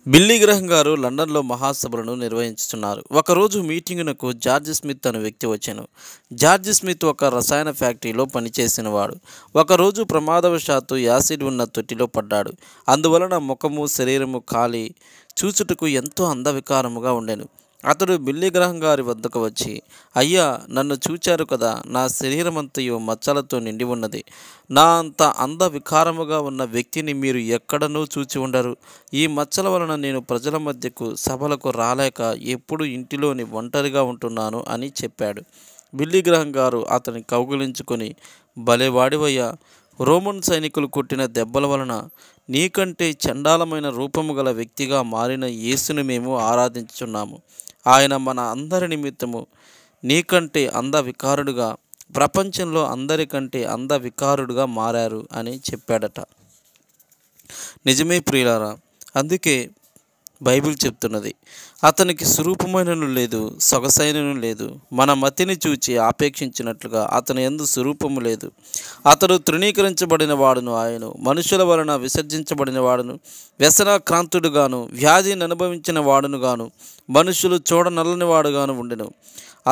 Billy గ్రహం గారు లండన్లో మహాసభలను నిర్వహించుతున్నారు. ఒకరోజు మీటింగునకు జార్జ్ స్మిత్ అనే వ్యక్తి వచ్చాను. జార్జ్ స్మిత్ ఒక రసాయన ఫ్యాక్టరీలో పనిచేసినవాడు. ఒకరోజు ప్రమాదవశాత్తు యాసిడ్ ఉన్న తొట్టిలో పడ్డాడు. అందువలన ముఖము శరీరము కాలి చూచుటకు ఎంతో అందవికారముగా ఉండెను. అతడు బిల్లీ గ్రహం గారి వద్దకు వచ్చి, అయ్యా, నన్ను చూచారు కదా, నా శరీరమంతయు మచ్చలతో నిండి ఉన్నది. నా అంత అందవికారముగా ఉన్న వ్యక్తిని మీరు ఎక్కడనూ చూచి ఉండరు. ఈ మచ్చల వలన నేను ప్రజల మధ్యకు సభలకు రాలేక ఎప్పుడు ఇంటిలోని ఒంటరిగా ఉంటున్నాను అని చెప్పాడు. బిల్లీ గ్రహం గారు అతని కౌగిలించుకొని, భలేవాడివయ్యా, రోమన్ సైనికులు కొట్టిన దెబ్బల వలన నీకంటే చండాలమైన రూపము గల వ్యక్తిగా మారిన యేసును మేము ఆరాధించుచున్నాము. ఆయన మన అందరి నిమిత్తము నీకంటే అందవికారుడుగా, ప్రపంచంలో అందరికంటే అందవికారుడుగా మారారు అని చెప్పాడట. నిజమే ప్రియులారా, అందుకే బైబిల్ చెప్తున్నది, అతనికి స్వరూపమైనను లేదు, సొగసైనను లేదు. మన మతిని చూచి ఆపేక్షించినట్లుగా అతని యందు స్వరూపము లేదు. అతడు తృణీకరించబడిన వాడును, ఆయన మనుషుల వలన విసర్జించబడిన వాడును, వ్యసనాక్రాంతుడుగాను, వ్యాధిని అనుభవించిన వాడునుగాను, మనుషులు చూడనల్లని వాడుగాను ఉండెను.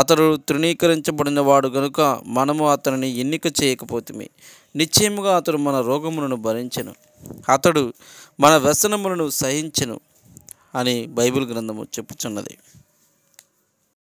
అతడు తృణీకరించబడిన వాడు గనుక మనము అతనిని ఎన్నిక చేయకపోతిమి. నిశ్చయముగా అతడు మన రోగములను భరించెను, అతడు మన వ్యసనములను సహించెను అని బైబిల్ గ్రంథము చెప్పుచున్నది.